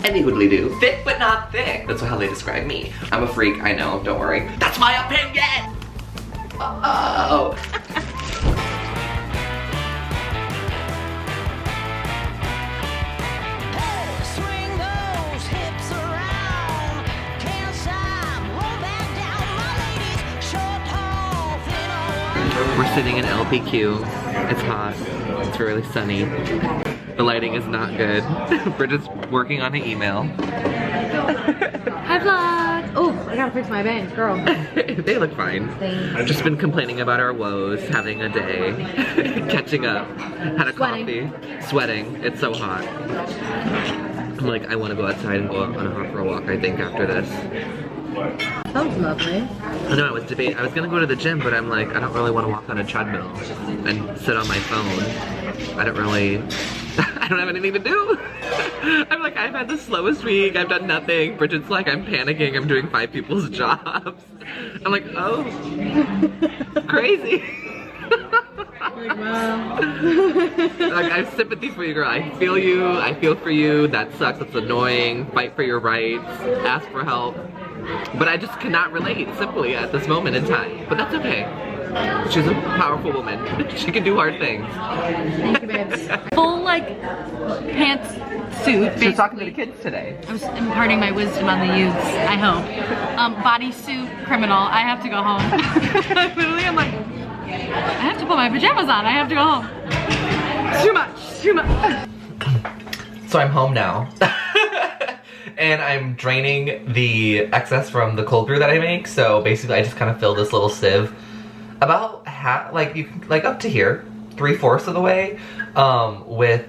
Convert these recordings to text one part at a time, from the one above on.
Any hoodly do. Thick but not thick. That's how they describe me. I'm a freak, I know, don't worry. That's my opinion! Oh. We're sitting in LPQ. It's hot. It's really sunny. The lighting is not good. Bridget's working on an email. Hi vlog! Oh, I gotta fix my bangs, girl. They look fine. I've just been complaining about our woes, having a day, catching up, had a coffee, sweating. It's so hot. I'm like, I want to go outside and go on for a walk, I think, after this. Sounds lovely. I know, I was gonna go to the gym, but I'm like, I don't really want to walk on a treadmill and sit on my phone. I don't have anything to do. I'm like, I've had the slowest week, I've done nothing. Bridget's like, I'm panicking, I'm doing 5 people's jobs. I'm like, oh, crazy. Like, wow. Like, I have sympathy for you, girl. I feel you, I feel for you. That sucks, that's annoying. Fight for your rights, ask for help. But I just cannot relate simply at this moment in time. But that's okay. She's a powerful woman. She can do hard things. Thank you, babes. Full, like, pantsuit. She was talking to the kids today. I was imparting my wisdom on the youths, I hope. Bodysuit criminal. I have to go home. Literally, I'm like, I have to put my pajamas on. I have to go home. Too much. Too much. So I'm home now. And I'm draining the excess from the cold brew that I make. So basically I just kind of fill this little sieve about half, like up to here, 3/4 of the way, with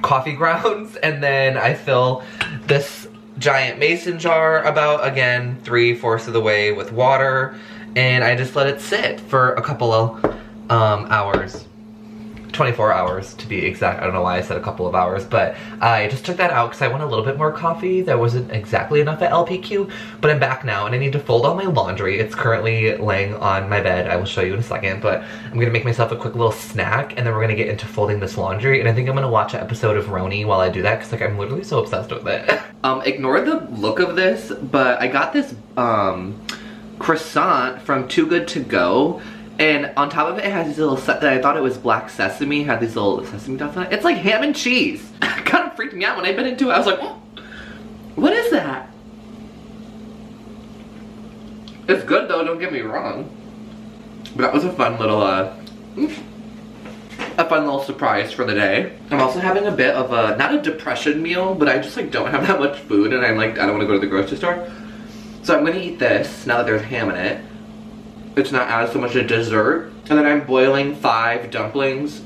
coffee grounds. And then I fill this giant mason jar about, again, 3/4 of the way with water. And I just let it sit for a couple of hours. 24 hours to be exact. I don't know why I said a couple of hours, but I just took that out because I want a little bit more coffee. There wasn't exactly enough at LPQ, but I'm back now and I need to fold all my laundry. It's currently laying on my bed. I will show you in a second, but I'm gonna make myself a quick little snack and then we're gonna get into folding this laundry. And I think I'm gonna watch an episode of Roni while I do that because, like, I'm literally so obsessed with it. Ignore the look of this, but I got this croissant from Too Good To Go. And on top of it, it has these little, I thought it was black sesame, had these little sesame stuff on it. It's like ham and cheese. It kind of freaked me out when I bit into it. I was like, oh, what is that? It's good though, don't get me wrong. But that was a fun little, surprise for the day. I'm also having a bit of a, not a depression meal, but I just like don't have that much food and I'm like, I don't want to go to the grocery store. So I'm gonna eat this, now that there's ham in it. It's not as so much a dessert. And then I'm boiling 5 dumplings,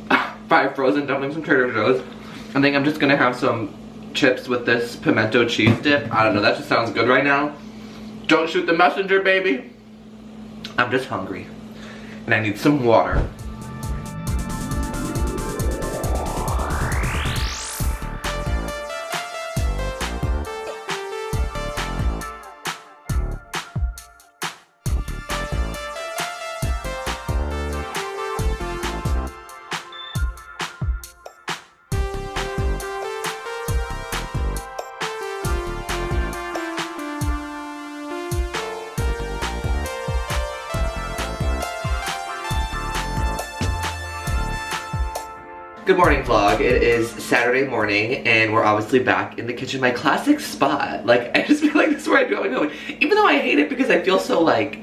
5 frozen dumplings from Trader Joe's. I think I'm just gonna have some chips with this pimento cheese dip. I don't know, that just sounds good right now. Don't shoot the messenger, baby. I'm just hungry. And I need some water. Good morning, vlog. It is Saturday morning and we're obviously back in the kitchen, my classic spot. Like, I just feel like this is where I feel like, even though I hate it because I feel so like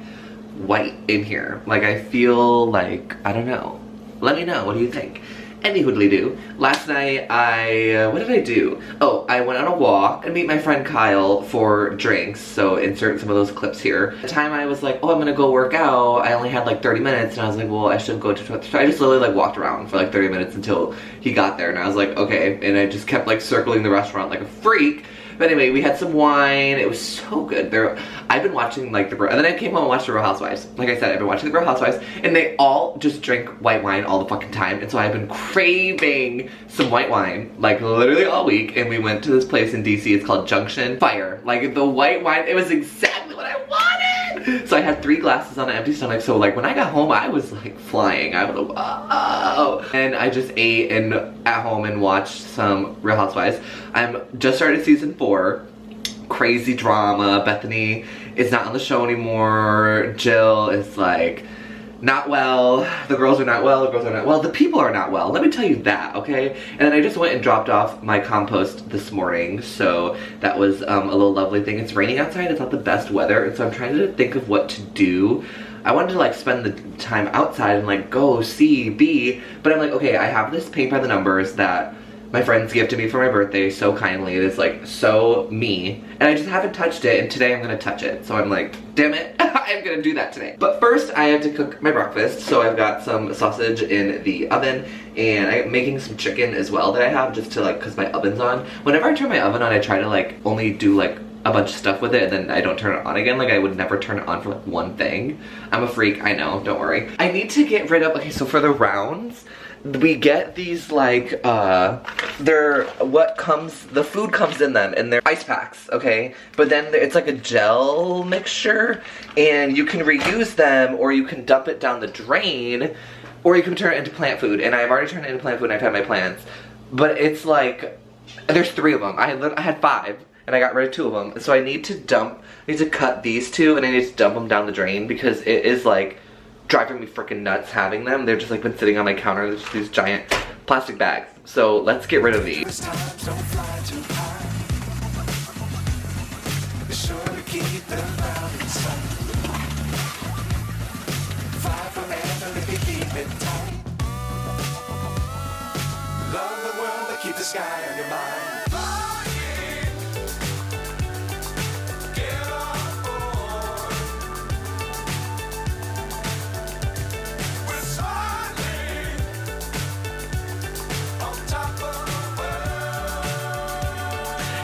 white in here. Like, I feel like, I don't know. Let me know, what do you think? Any hoodly do. Last night what did I do? Oh, I went on a walk and meet my friend Kyle for drinks, so insert some of those clips here. At the time I was like, oh, I'm gonna go work out. I only had like 30 minutes and I was like, well, I should go to, so I just literally like walked around for like 30 minutes until he got there and I was like, okay, and I just kept like circling the restaurant like a freak. But anyway, we had some wine. It was so good. I've been watching like and then I came home and watched the Real Housewives. Like I said, I've been watching the Real Housewives and they all just drink white wine all the fucking time. And so I've been craving some white wine like literally all week. And we went to this place in DC. It's called Junction Fire. Like the white wine, it was exactly what I wanted. So I had 3 glasses on an empty stomach, so like when I got home I was like flying. I was like, whoa. And I just ate and at home and watched some Real Housewives. I'm just started season 4. Crazy drama. Bethany is not on the show anymore. Jill is like not well. The girls are not well. The girls are not well. The people are not well. Let me tell you that, okay? And then I just went and dropped off my compost this morning, so that was a little lovely thing. It's raining outside. It's not the best weather, and so I'm trying to think of what to do. I wanted to like spend the time outside and like go see, be, but I'm like, okay, I have this paint by the numbers that my friends gifted me for my birthday so kindly. It is like so me, and I just haven't touched it, and today I'm gonna touch it. So I'm like, damn it, I'm gonna do that today. But first I have to cook my breakfast. So I've got some sausage in the oven, and I'm making some chicken as well that I have just to like, cause my oven's on. Whenever I turn my oven on, I try to like only do like a bunch of stuff with it, and then I don't turn it on again. Like I would never turn it on for like one thing. I'm a freak, I know, don't worry. I need to get rid of, okay, so for the rounds, we get these like, they're, the food comes in them, and they're ice packs, okay? But then it's like a gel mixture, and you can reuse them, or you can dump it down the drain, or you can turn it into plant food. And I've already turned it into plant food, and I've had my plants. But it's like, there's 3 of them. I had 5, and I got rid of 2 of them. So I need to cut these 2, and I need to dump them down the drain, because it is like, driving me freaking nuts having them. They're just like been sitting on my counter. There's just these giant plastic bags. So let's get rid of these.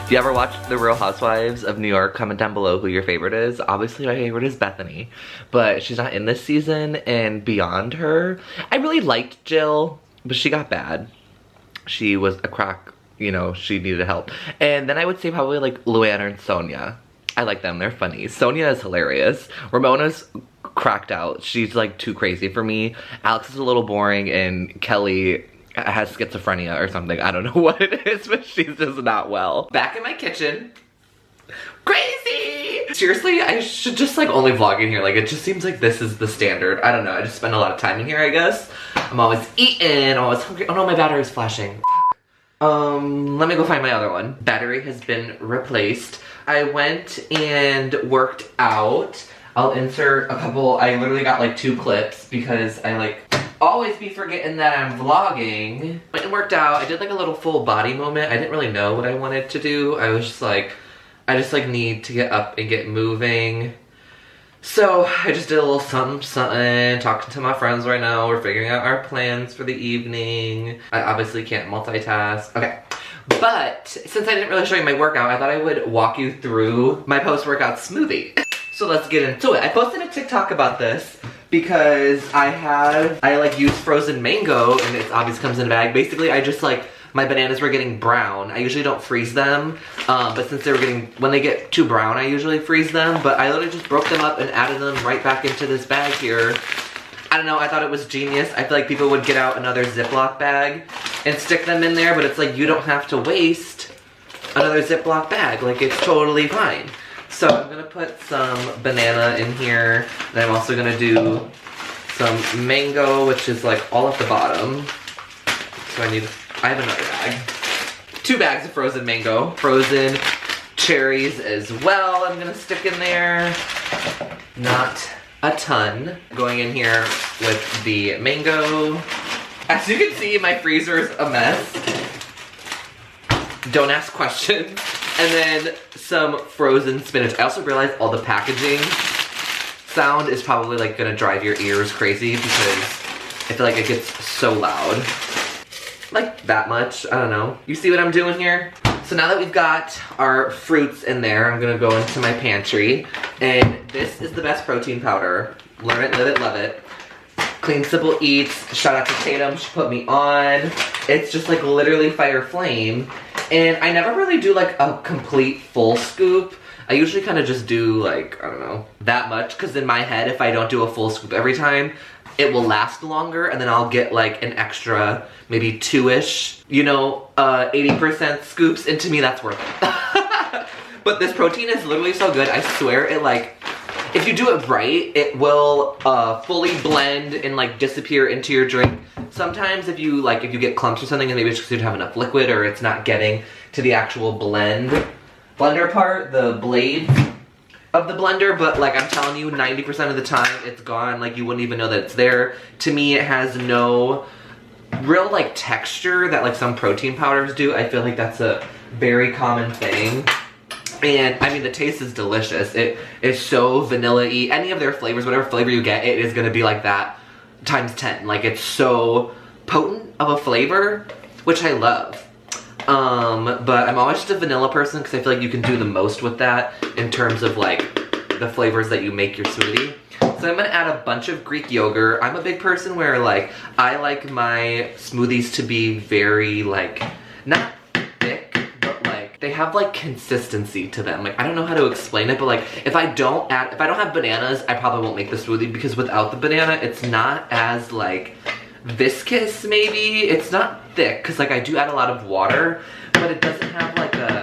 Do you ever watch The Real Housewives of New York? Comment down below who your favorite is. Obviously my favorite is Bethany, but she's not in this season. And beyond her, I really liked Jill, but she got bad. She was a crack, you know, she needed help. And then I would say probably like Luann and Sonia. I like them, they're funny. Sonia is hilarious. Ramona's cracked out. She's like too crazy for me. Alex is a little boring, and Kelly has schizophrenia or something. I don't know what it is, but she's just not well. Back in my kitchen. Crazy! Seriously, I should just like only vlog in here. Like it just seems like this is the standard. I don't know, I just spend a lot of time in here, I guess. I'm always eating, I'm always hungry. Oh no, my battery's flashing. Let me go find my other one. Battery has been replaced. I went and worked out. I'll insert a couple, I literally got like 2 clips because I like always be forgetting that I'm vlogging. Went and worked out. I did like a little full body moment. I didn't really know what I wanted to do. I was just like, I just like need to get up and get moving. So I just did a little something, talking to my friends right now. We're figuring out our plans for the evening. I obviously can't multitask. Okay. But since I didn't really show you my workout, I thought I would walk you through my post-workout smoothie. So let's get into it. I posted a TikTok about this because I like use frozen mango, and it obviously comes in a bag. Basically, I just like, my bananas were getting brown. I usually don't freeze them, but since they were getting, when they get too brown, I usually freeze them. But I literally just broke them up and added them right back into this bag here. I don't know, I thought it was genius. I feel like people would get out another Ziploc bag and stick them in there, but it's like, you don't have to waste another Ziploc bag. Like, it's totally fine. So I'm gonna put some banana in here, and I'm also gonna do some mango, which is like all at the bottom. So I have another bag. 2 bags of frozen mango. Frozen cherries as well I'm gonna stick in there. Not a ton. Going in here with the mango. As you can see, my freezer's a mess. Don't ask questions. And then some frozen spinach. I also realized all the packaging sound is probably like gonna drive your ears crazy because I feel like it gets so loud. Like that much, I don't know. You see what I'm doing here? So now that we've got our fruits in there, I'm gonna go into my pantry. And this is the best protein powder. Learn it, live it, love it. Clean Simple Eats. Shout out to Tatum, she put me on. It's just like literally fire flame. And I never really do like a complete full scoop. I usually kind of just do like, I don't know, that much, because in my head, if I don't do a full scoop every time, it will last longer, and then I'll get like an extra, maybe 2-ish, you know, 80% scoops, and to me that's worth it. But this protein is literally so good, I swear it like, if you do it right, it will fully blend and like disappear into your drink. Sometimes if you get clumps or something, and maybe it's because you don't have enough liquid or it's not getting to the actual blender part, the blade of the blender, but like I'm telling you, 90% of the time it's gone, like you wouldn't even know that it's there. To me, it has no real like texture that like some protein powders do. I feel like that's a very common thing. And I mean, the taste is delicious. It is so vanilla-y. Any of their flavors, whatever flavor you get, it is gonna be like that times 10. Like, it's so potent of a flavor, which I love. But I'm always just a vanilla person because I feel like you can do the most with that in terms of like the flavors that you make your smoothie. So I'm gonna add a bunch of Greek yogurt. I'm a big person where like, I like my smoothies to be very like, not thick, but like, they have like consistency to them. Like, I don't know how to explain it, but like, if I don't have bananas, I probably won't make the smoothie, because without the banana, it's not as like viscous, maybe. It's not thick, because like I do add a lot of water, but it doesn't have like a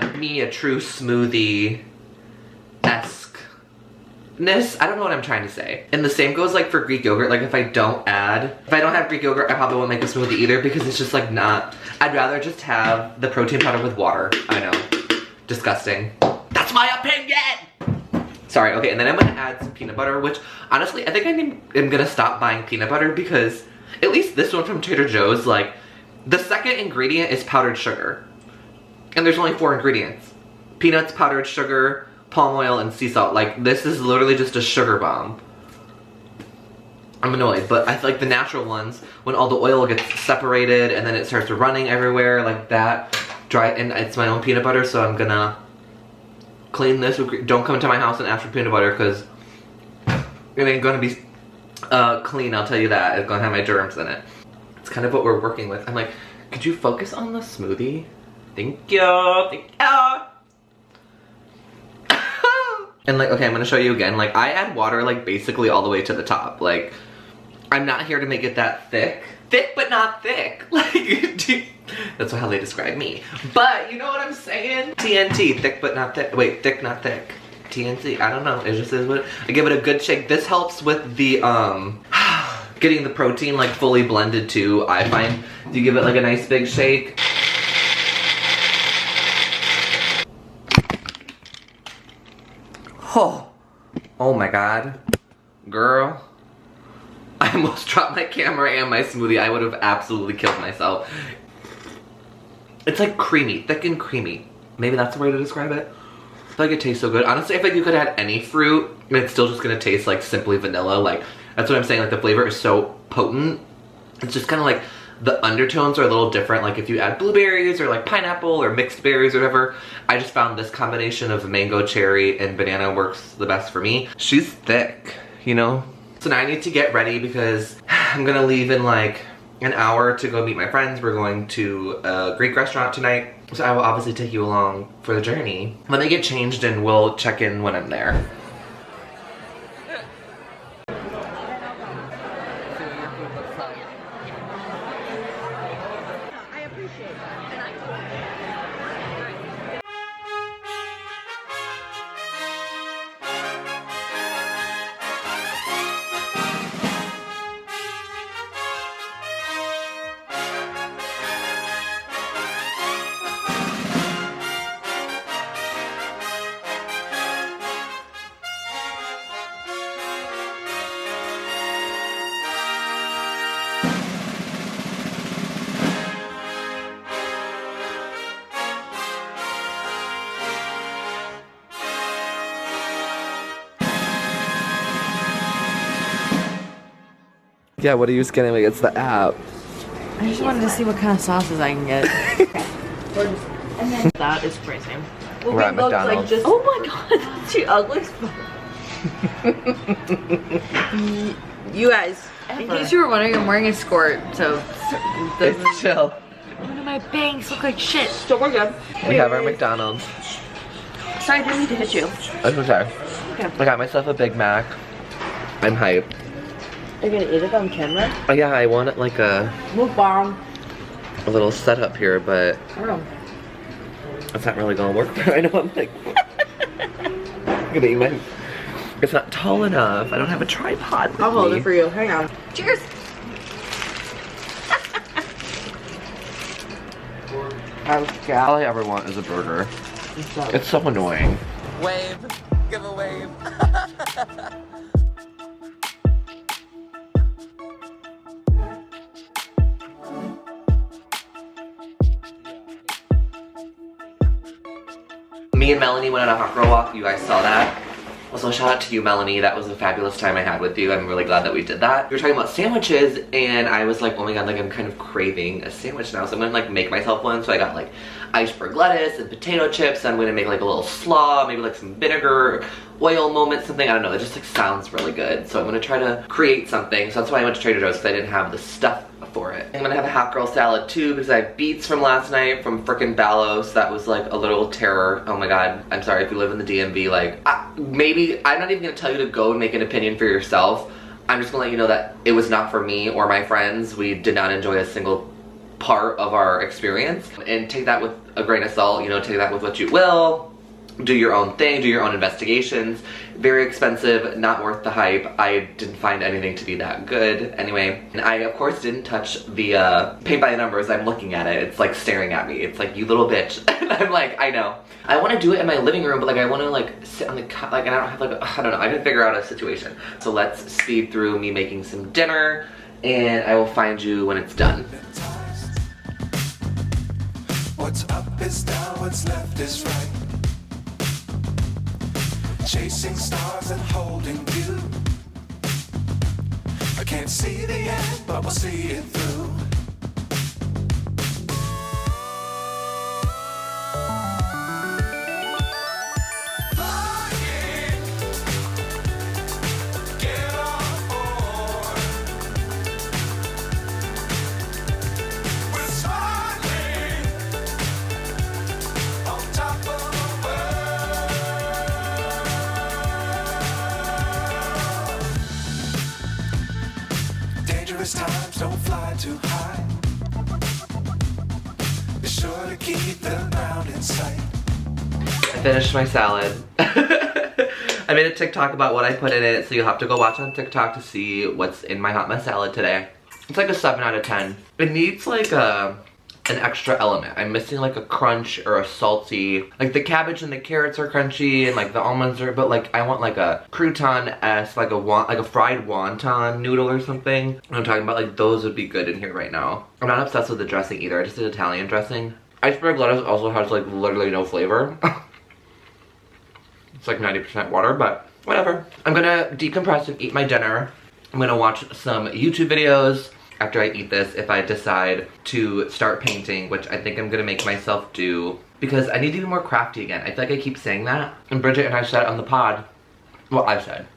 true smoothie-esque-ness. I don't know what I'm trying to say. And the same goes like for Greek yogurt. Like if I don't have Greek yogurt, I probably won't make a smoothie either, because it's just like not, I'd rather just have the protein powder with water. I know, disgusting. That's my opinion! Sorry, okay, and then I'm gonna add some peanut butter, which honestly, I think I'm gonna stop buying peanut butter, because at least this one from Trader Joe's, like, the second ingredient is powdered sugar. And there's only 4 ingredients. Peanuts, powdered sugar, palm oil, and sea salt. Like, this is literally just a sugar bomb. I'm annoyed, but I feel like the natural ones, when all the oil gets separated and then it starts running everywhere like that, and it's my own peanut butter, so I'm gonna clean this. Don't come to my house and ask for peanut butter, because it ain't gonna be clean, I'll tell you that. It's gonna have my germs in it. It's kind of what we're working with. I'm like, could you focus on the smoothie? Thank you, thank you. And like, okay, I'm gonna show you again. Like, I add water like basically all the way to the top. Like, I'm not here to make it that thick. Thick but not thick. Like, that's how they describe me. But you know what I'm saying? TNT, thick but not thick. Wait, thick not thick. TNT, I don't know, it just is what, I give it a good shake. This helps with the, getting the protein like fully blended too, I find. You give it like a nice big shake. Oh my god. Girl. I almost dropped my camera and my smoothie. I would have absolutely killed myself. It's like creamy, thick and creamy. Maybe that's the way to describe it. I feel like it tastes so good. Honestly, I feel like you could add any fruit and it's still just gonna taste like simply vanilla. Like, that's what I'm saying, like the flavor is so potent. It's just kind of like the undertones are a little different. Like if you add blueberries or like pineapple or mixed berries or whatever, I just found this combination of mango, cherry, and banana works the best for me. She's thick, you know? So now I need to get ready because I'm gonna leave in like an hour to go meet my friends. We're going to a Greek restaurant tonight. So I will obviously take you along for the journey. When they get changed, and we'll check in when I'm there. Yeah, what are you scanning? Like, it's the app. I just wanted to see what kind of sauces I can get. And then that is crazy. Well, we're at McDonald's. Like just, oh my god, she ugly as fuck. You guys, in case you were wondering, I'm wearing a skirt, so it's chill. One of my bangs look like shit. So we're good. We have our McDonald's. Sorry, I didn't mean to hit you. That's okay. Okay. I got myself a Big Mac. I'm hyped. Are you gonna eat it on camera? Oh yeah, I want it like a Mukbang. little setup here, but Oh. it's not really gonna work. I know, I'm like, I'm gonna eat my, it's not tall enough. I don't have a tripod with I'll hold me. it for you. Hang on. Cheers. All I ever want is a burger. It's so annoying. Wave. Give a wave. Me and Melanie went on a hot girl walk. You guys saw that. Also, shout out to you, Melanie. That was a fabulous time I had with you. I'm really glad that we did that. We were talking about sandwiches, and I was like, oh my god, like I'm kind of craving a sandwich now. So I'm gonna like make myself one. So I got like iceberg lettuce and potato chips. I'm gonna make like a little slaw, maybe like some vinegar, oil moment, something. I don't know. It just like sounds really good. So I'm gonna try to create something. So that's why I went to Trader Joe's, because I didn't have the stuff for it. I'm gonna have a hot girl salad too, because I have beets from last night from frickin' Ballos. That was like a little terror. Oh my god. I'm sorry if you live in the DMV. Like, maybe I'm not even gonna tell you to go and make an opinion for yourself. I'm just gonna let you know that it was not for me or my friends. We did not enjoy a single part of our experience. And take that with a grain of salt, you know, take that with what you will. Do your own thing, do your own investigations. Very expensive, not worth the hype. I didn't find anything to be that good. Anyway, and I of course didn't touch the paint by the numbers. I'm looking at it. It's like staring at me. It's like, you little bitch. And I'm like, I know. I want to do it in my living room, but like I want to like sit on the couch, like, and I don't have like, I don't know. I can figure out a situation. So let's speed through me making some dinner, and I will find you when it's done. What's up is down, what's left is right. Chasing stars and holding you. I can't see the end, but we'll see it through. Flying, get on board. We're smiling on top of the world. Dangerous times, don't fly too high. Be sure to keep the ground in sight. I finished my salad. I made a TikTok about what I put in it, so you'll have to go watch on TikTok to see what's in my hot mess salad today. It's like a 7 out of 10. It needs like an extra element. I'm missing like a crunch or a salty. Like the cabbage and the carrots are crunchy, and like the almonds are, but like I want like a crouton-esque, like a fried wonton noodle or something. I'm talking about, like those would be good in here right now. I'm not obsessed with the dressing either. I just did Italian dressing. Iceberg lettuce also has like literally no flavor. It's like 90% water, but whatever. I'm gonna decompress and eat my dinner. I'm gonna watch some YouTube videos after I eat this if I decide to start painting, which I think I'm gonna make myself do, because I need to be more crafty again. I feel like I keep saying that. And Bridget and I said on the pod, well, I said,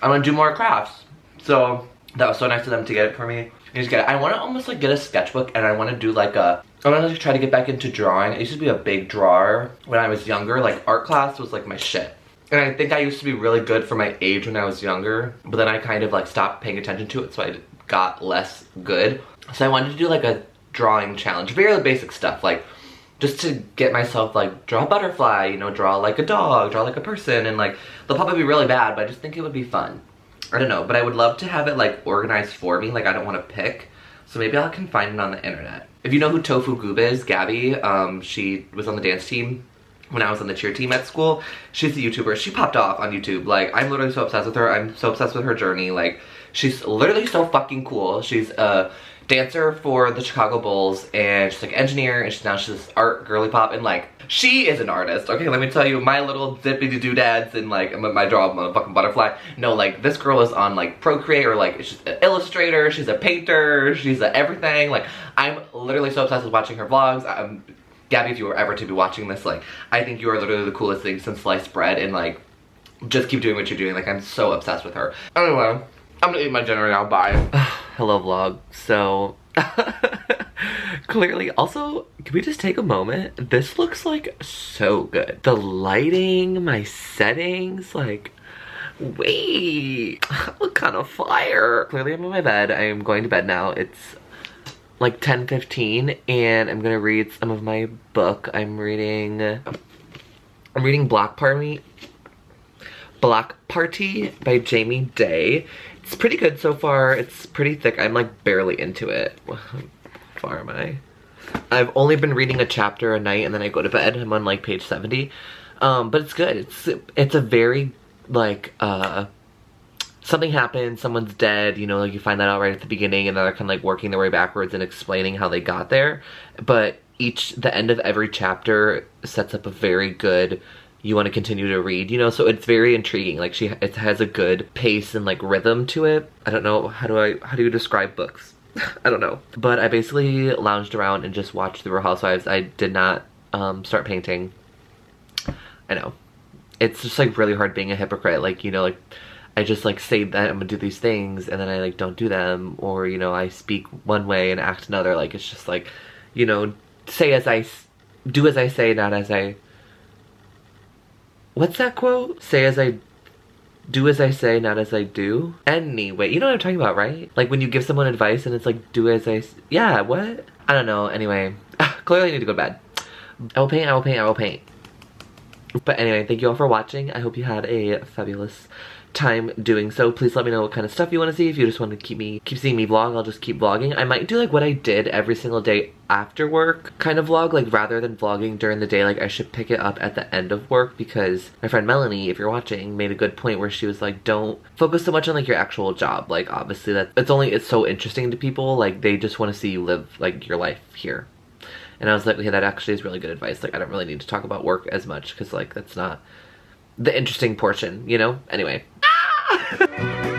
I'm gonna do more crafts. So that was so nice of them to get it for me. You just get it. I wanna almost like get a sketchbook, and I wanna do like I wanna like try to get back into drawing. I used to be a big drawer when I was younger. Like art class was like my shit. And I think I used to be really good for my age when I was younger, but then I kind of like stopped paying attention to it, so I got less good. So I wanted to do like a drawing challenge, very basic stuff, like just to get myself like draw a butterfly, you know, draw like a dog, draw like a person, and like they'll probably be really bad, but I just think it would be fun. I don't know, but I would love to have it like organized for me. Like I don't want to pick, so maybe I can find it on the internet. If you know who Tofu Goob is, Gabi, she was on the dance team when I was on the cheer team at school. She's a YouTuber. She popped off on YouTube. Like, I'm literally so obsessed with her. I'm so obsessed with her journey. Like, she's literally so fucking cool. She's a dancer for the Chicago Bulls, and she's like an engineer, and she's this art girly pop, and like, she is an artist. Okay, let me tell you, my little zippity doodads and like my draw of a fucking butterfly. No, like, this girl is on like Procreate, or like, she's an illustrator, she's a painter, she's a everything. Like, I'm literally so obsessed with watching her vlogs. Gabi, if you were ever to be watching this, like, I think you are literally the coolest thing since sliced bread, and like, just keep doing what you're doing. Like, I'm so obsessed with her. Anyway, I'm gonna eat my dinner now, bye. Hello vlog. So, Clearly. Also, can we just take a moment? This looks like so good. The lighting, my settings, like, wait, I look kind of fire. Clearly I'm in my bed. I am going to bed now. It's like 10:15 and I'm gonna read some of my book. I'm reading Black Party by Jamie Day. It's pretty good so far. It's pretty thick. I'm like barely into it. How far am I? I've only been reading a chapter a night and then I go to bed. I'm on like page 70. But it's good. It's a very like something happens, someone's dead, you know, like you find that out right at the beginning and then they're kind of like working their way backwards and explaining how they got there. But the end of every chapter sets up a very good, you want to continue to read, you know, so it's very intriguing. Like it has a good pace and like rhythm to it. I don't know, how do you describe books? I don't know. But I basically lounged around and just watched The Real Housewives. I did not start painting. I know. It's just like really hard being a hypocrite. Like, you know, like I just like say that I'm gonna do these things and then I like don't do them, or, you know, I speak one way and act another. Like it's just like, you know, do as I say, not as I... What's that quote? Do as I say, not as I do. Anyway, you know what I'm talking about, right? Like when you give someone advice and it's like, do as I... Yeah, what? I don't know. Anyway, clearly I need to go to bed. I will paint, I will paint, I will paint. But anyway, thank you all for watching. I hope you had a fabulous time doing so. Please let me know what kind of stuff you want to see. If you just want to keep seeing me vlog, I'll just keep vlogging. I might do like what I did every single day after work kind of vlog, like rather than vlogging during the day. Like I should pick it up at the end of work, because my friend Melanie, if you're watching, made a good point where she was like, don't focus so much on like your actual job. Like obviously it's so interesting to people, like they just want to see you live like your life here. And I was like, okay, that actually is really good advice. Like I don't really need to talk about work as much because like that's not the interesting portion, you know? Anyway. Ah!